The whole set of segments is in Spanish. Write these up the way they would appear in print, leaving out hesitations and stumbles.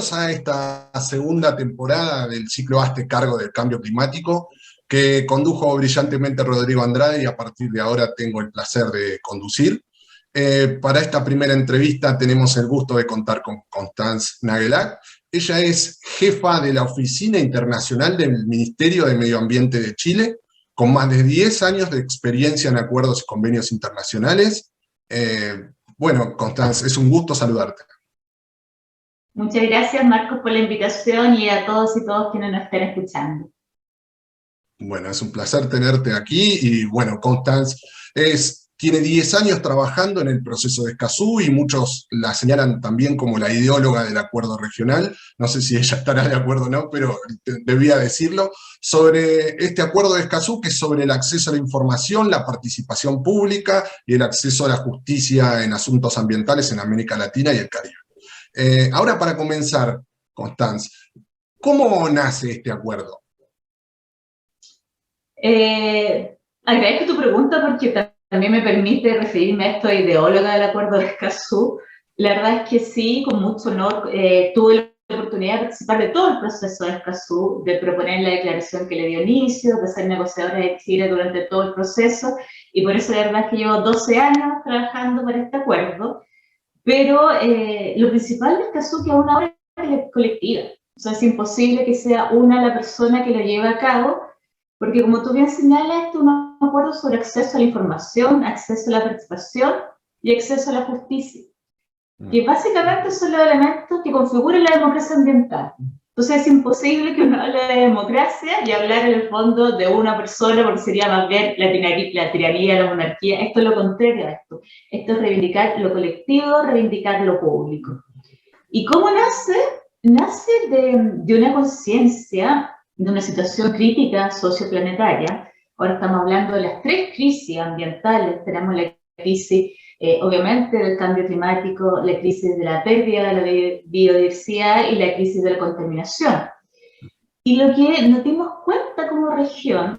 bienvenidos a esta segunda temporada del ciclo Hazte Cargo del Cambio Climático, que condujo brillantemente Rodrigo Andrade y a partir de ahora tengo el placer de conducir. Para esta primera entrevista tenemos el gusto de contar con Constance Nagelach. Ella es jefa de la Oficina Internacional del Ministerio de Medio Ambiente de Chile, con más de 10 años de experiencia en acuerdos y convenios internacionales. Bueno, Constance, es un gusto saludarte. Muchas gracias, Marcos, por la invitación y a todos y todas quienes nos estén escuchando. Bueno, es un placer tenerte aquí y bueno, Constance tiene 10 años trabajando en el proceso de Escazú y muchos la señalan también como la ideóloga del acuerdo regional. No sé si ella estará de acuerdo o no, pero debía decirlo, sobre este acuerdo de Escazú, que es sobre el acceso a la información, la participación pública y el acceso a la justicia en asuntos ambientales en América Latina y el Caribe. Ahora, para comenzar, Constance, ¿cómo nace este acuerdo? Agradezco tu pregunta porque también me permite referirme a esto de ideóloga del acuerdo de Escazú. La verdad es que sí, con mucho honor, tuve la oportunidad de participar de todo el proceso de Escazú, de proponer la declaración que le dio inicio, de ser negociadora de Chile durante todo el proceso, y por eso la verdad es que llevo 12 años trabajando para este acuerdo. Pero lo principal de Escazú que aún ahora es colectiva. O sea, es imposible que sea una la persona que lo lleve a cabo, porque como tú bien señalas, esto es un acuerdo sobre acceso a la información, acceso a la participación y acceso a la justicia, que básicamente son los elementos que configuran la democracia ambiental. Entonces es imposible que uno hable de democracia y hablar en el fondo de una persona, porque sería más bien la tiranía, la monarquía. Esto es lo contrario a esto. Esto es reivindicar lo colectivo, reivindicar lo público. ¿Y cómo nace? Nace de una conciencia de una situación crítica socioplanetaria. Ahora estamos hablando de las 3 crisis ambientales. Tenemos la crisis obviamente del cambio climático, la crisis de la pérdida de la biodiversidad y la crisis de la contaminación. Y lo que nos dimos cuenta como región,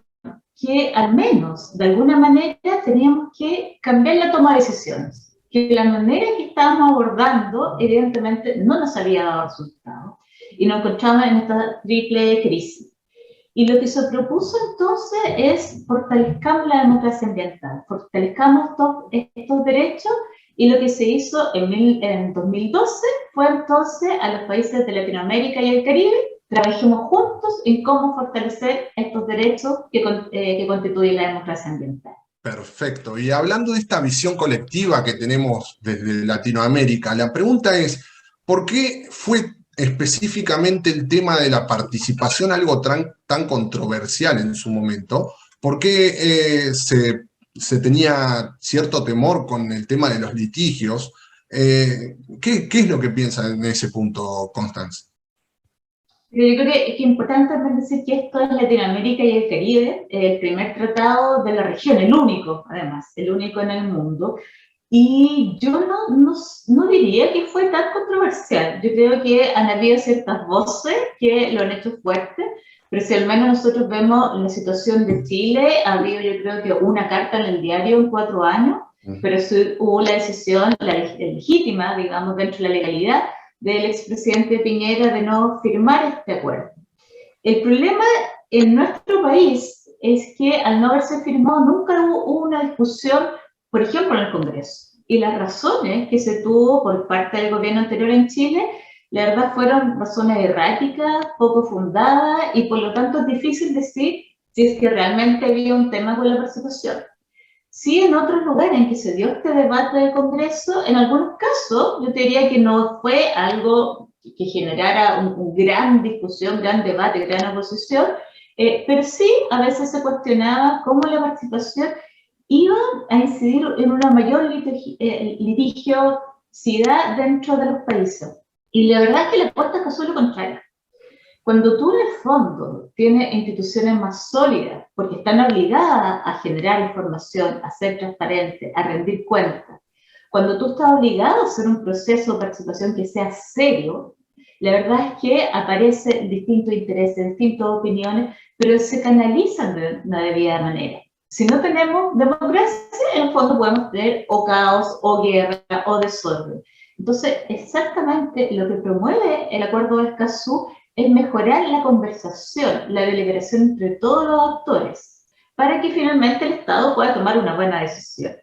que al menos de alguna manera teníamos que cambiar la toma de decisiones, que la manera que estábamos abordando evidentemente no nos había dado resultados y nos encontramos en esta triple crisis. Y lo que se propuso entonces es fortalezcamos la democracia ambiental, fortalezcamos estos derechos, y lo que se hizo en 2012 fue entonces a los países de Latinoamérica y el Caribe, trabajemos juntos en cómo fortalecer estos derechos que constituyen la democracia ambiental. Perfecto. Y hablando de esta visión colectiva que tenemos desde Latinoamérica, la pregunta es, ¿por qué fue específicamente el tema de la participación algo tan controversial en su momento? ¿Por qué se tenía cierto temor con el tema de los litigios? ¿Qué es lo que piensa en ese punto, Constance? Yo creo que es importante también decir que esto es Latinoamérica y el Caribe, el primer tratado de la región, el único, además, el único en el mundo. Y yo no diría que fue tan controversial. Yo creo que han habido ciertas voces que lo han hecho fuerte, pero si al menos nosotros vemos la situación de Chile, ha habido yo creo que una carta en el diario en 4 años, pero sí hubo la decisión legítima, digamos, dentro de la legalidad, del expresidente Piñera de no firmar este acuerdo. El problema en nuestro país es que al no haberse firmado nunca hubo una discusión, por ejemplo, en el Congreso. Y las razones que se tuvo por parte del gobierno anterior en Chile, la verdad fueron razones erráticas, poco fundadas, y por lo tanto es difícil decir si es que realmente había un tema con la participación. Sí, en otros lugares en que se dio este debate del Congreso, en algunos casos, yo te diría que no fue algo que generara una gran discusión, gran debate, gran oposición, pero sí a veces se cuestionaba cómo la participación iba a incidir en una mayor litigiosidad dentro de los países. Y la verdad es que la apuesta es lo contrario. Cuando tú en el fondo tienes instituciones más sólidas, porque están obligadas a generar información, a ser transparentes, a rendir cuentas, cuando tú estás obligado a hacer un proceso de participación que sea serio, la verdad es que aparecen distintos intereses, distintas opiniones, pero se canalizan de una debida manera. Si no tenemos democracia, en el fondo podemos tener o caos, o guerra, o desorden. Entonces, exactamente lo que promueve el acuerdo de Escazú es mejorar la conversación, la deliberación entre todos los actores, para que finalmente el Estado pueda tomar una buena decisión.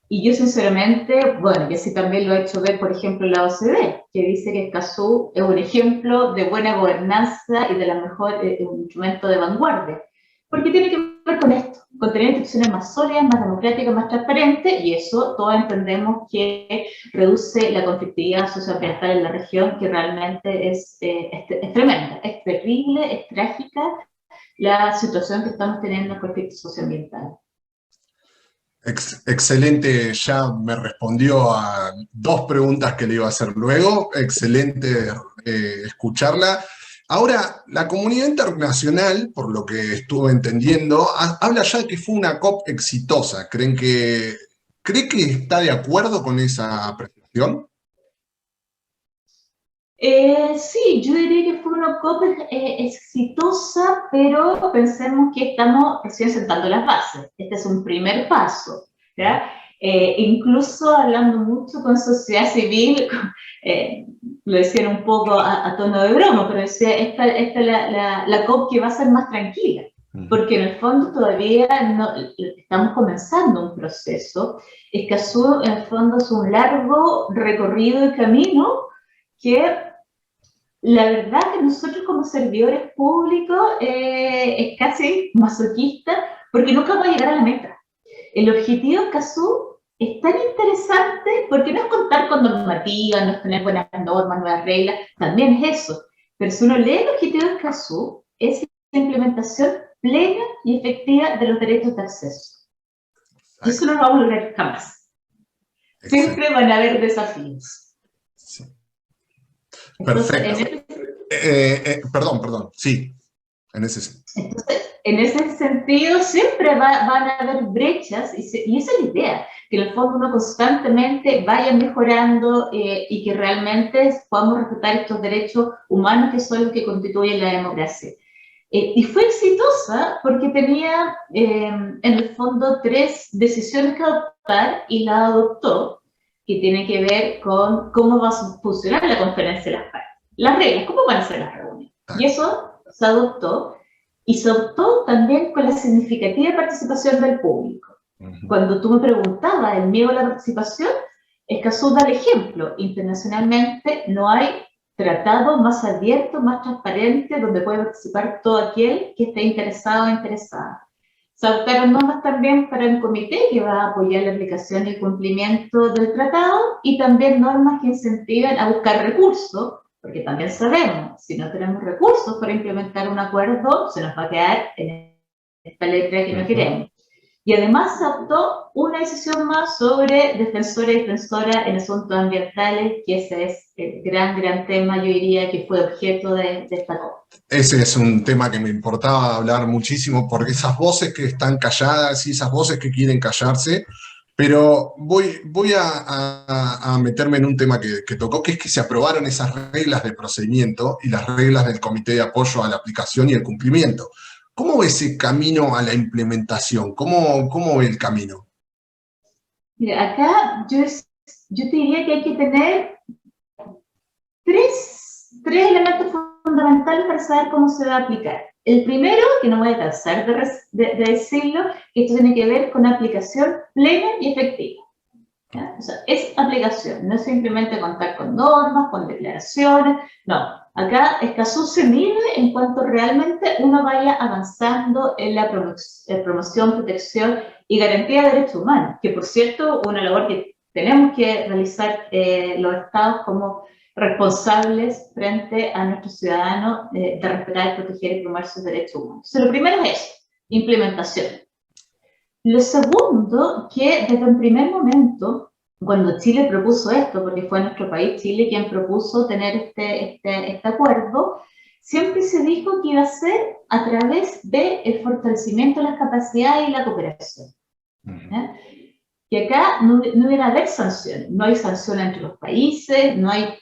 Y yo sinceramente, bueno, y así también lo he hecho ver, por ejemplo, la OCDE, que dice que Escazú es un ejemplo de buena gobernanza y de la mejor, un instrumento de vanguardia. Porque tiene que ver con esto, con tener instituciones más sólidas, más democráticas, más transparentes, y eso todos entendemos que reduce la conflictividad socioambiental en la región, que realmente es tremenda, es terrible, es trágica la situación que estamos teniendo en conflicto socioambiental. Excelente, ya me respondió a dos preguntas que le iba a hacer luego. Excelente escucharla. Ahora, la comunidad internacional, por lo que estuve entendiendo, habla ya de que fue una COP exitosa. ¿Cree que está de acuerdo con esa apreciación? Sí, yo diría que fue una COP exitosa, pero pensemos que estamos recién sentando las bases. Este es un primer paso, ¿ya? Incluso hablando mucho con sociedad civil, eh, lo decían un poco a tono de broma, pero decía, esta es la COP que va a ser más tranquila, porque en el fondo todavía no, estamos comenzando un proceso. Escazú, en el fondo, es un largo recorrido y camino que la verdad que nosotros como servidores públicos es casi masoquista porque nunca va a llegar a la meta. El objetivo de Escazú es tan interesante porque no es contar con normativas, no es tener buenas normas, nuevas reglas, también es eso. Pero si uno lee el objetivo de Escazú, es la implementación plena y efectiva de los derechos de acceso. Y eso no lo vamos a lograr jamás. Siempre van a haber desafíos. Sí. Entonces, Perfecto. Perdón, sí, en ese sentido. Entonces, en ese sentido, siempre van a haber brechas y esa es la idea, que en el fondo uno constantemente vaya mejorando y que realmente podamos respetar estos derechos humanos que son los que constituyen la democracia. Y fue exitosa porque tenía en el fondo 3 decisiones que adoptar y la adoptó, que tiene que ver con cómo va a funcionar la conferencia de las partes, las reglas, cómo van a ser las reuniones. Y eso se adoptó y se optó también con la significativa participación del público. Cuando tú me preguntabas el miedo a la participación, Escazú da el ejemplo. Internacionalmente no hay tratado más abierto, más transparente, donde puede participar todo aquel que esté interesado o interesada. Se adoptaron normas también para un comité que va a apoyar la aplicación y el cumplimiento del tratado y también normas que incentivan a buscar recursos, porque también sabemos, si no tenemos recursos para implementar un acuerdo, se nos va a quedar en esta letra que no queremos. Y además se adoptó una decisión más sobre defensores y defensoras en asuntos ambientales, que ese es el gran tema, yo diría, que fue objeto de esta COP. Ese es un tema que me importaba hablar muchísimo, porque esas voces que están calladas y esas voces que quieren callarse, pero voy a meterme en un tema que tocó, que es que se aprobaron esas reglas de procedimiento y las reglas del Comité de Apoyo a la Aplicación y el Cumplimiento. ¿Cómo ve ese camino a la implementación? ¿Cómo ve el camino? Mira, acá yo te diría que hay que tener tres elementos fundamentales para saber cómo se va a aplicar. El primero, que no voy a cansar de decirlo, que esto tiene que ver con aplicación plena y efectiva. ¿Ya? O sea, es aplicación, no es simplemente contar con normas, con declaraciones, no. Acá Escazú se mide en cuanto realmente uno vaya avanzando en la promoción, protección y garantía de derechos humanos, que por cierto, una labor que tenemos que realizar los estados como responsables frente a nuestros ciudadanos de respetar, proteger y promover sus derechos humanos. Entonces, lo primero es eso, implementación. Lo segundo, que desde un primer momento, cuando Chile propuso esto, porque fue nuestro país, Chile, quien propuso tener este acuerdo, siempre se dijo que iba a ser a través del fortalecimiento de las capacidades y la cooperación. ¿Ya? Que acá no viene a haber sanciones, no hay sanción entre los países, no hay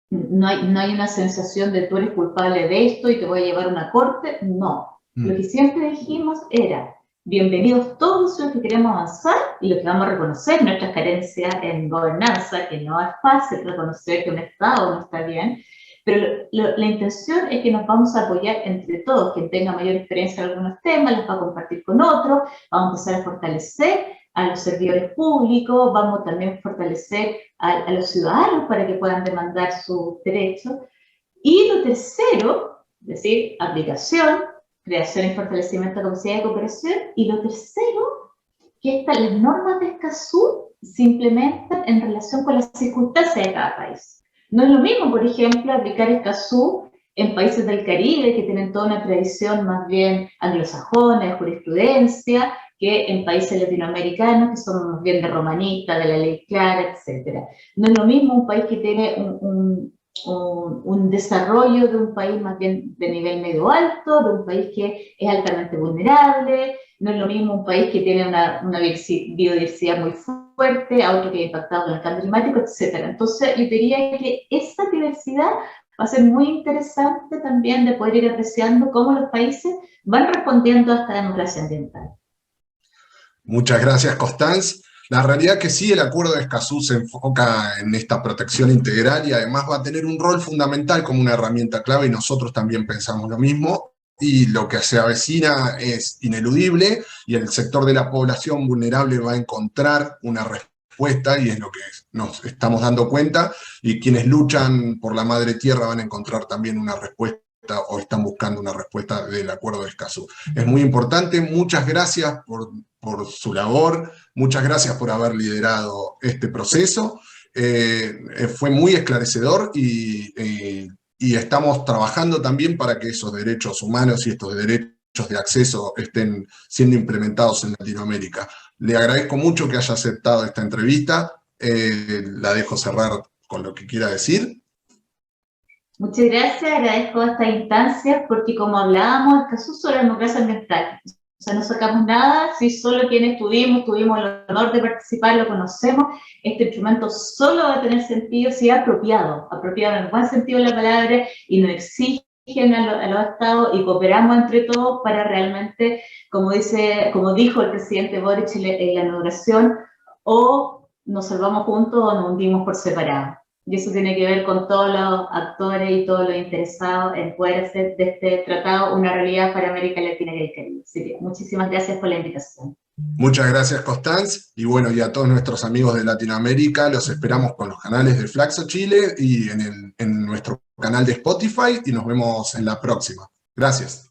una sensación de tú eres culpable de esto y te voy a llevar a una corte, no. Lo que siempre dijimos era, bienvenidos todos los que queremos avanzar y los que vamos a reconocer nuestras carencias en gobernanza, que no es fácil reconocer que un Estado no está bien, pero la intención es que nos vamos a apoyar entre todos. Quien tenga mayor experiencia en algunos temas los va a compartir con otros, vamos a empezar a fortalecer a los servidores públicos, vamos también a fortalecer a los ciudadanos para que puedan demandar sus derechos. Y lo tercero, es decir, aplicación, creación y fortalecimiento de capacidad de cooperación. Y lo tercero, que las normas de Escazú se implementan en relación con las circunstancias de cada país. No es lo mismo, por ejemplo, aplicar Escazú en países del Caribe, que tienen toda una tradición más bien anglosajona, de jurisprudencia, que en países latinoamericanos, que son más bien de romanista, de la ley clara, etc. No es lo mismo un país que tiene un desarrollo de un país más bien de nivel medio alto, de un país que es altamente vulnerable. No es lo mismo un país que tiene una biodiversidad muy fuerte, a otro que ha impactado con el cambio climático, etc. Entonces, yo diría que esta diversidad va a ser muy interesante también de poder ir apreciando cómo los países van respondiendo a esta democracia ambiental. Muchas gracias, Constance. La realidad que sí, el Acuerdo de Escazú se enfoca en esta protección integral y además va a tener un rol fundamental como una herramienta clave, y nosotros también pensamos lo mismo, y lo que se avecina es ineludible y el sector de la población vulnerable va a encontrar una respuesta, y es lo que nos estamos dando cuenta, y quienes luchan por la madre tierra van a encontrar también una respuesta, o están buscando una respuesta del Acuerdo de Escazú. Es muy importante. Muchas gracias por su labor, muchas gracias por haber liderado este proceso. Fue muy esclarecedor y estamos trabajando también para que esos derechos humanos y estos derechos de acceso estén siendo implementados en Latinoamérica. Le agradezco mucho que haya aceptado esta entrevista. La dejo cerrar con lo que quiera decir. Muchas gracias, agradezco esta instancia porque, como hablábamos, Escazú es la democracia ambiental. O sea, no sacamos nada si solo quienes tuvimos el honor de participar, lo conocemos. Este instrumento solo va a tener sentido si es apropiado en el buen sentido de la palabra, y nos exigen a los estados y cooperamos entre todos para realmente, como dijo el presidente Boric en la inauguración, o nos salvamos juntos o nos hundimos por separado. Y eso tiene que ver con todos los actores y todos los interesados en poder hacer de este tratado una realidad para América Latina y el Caribe. Así que muchísimas gracias por la invitación. Muchas gracias, Constance. Y bueno, y a todos nuestros amigos de Latinoamérica, los esperamos con los canales de Flaxo Chile y en nuestro canal de Spotify, y nos vemos en la próxima. Gracias.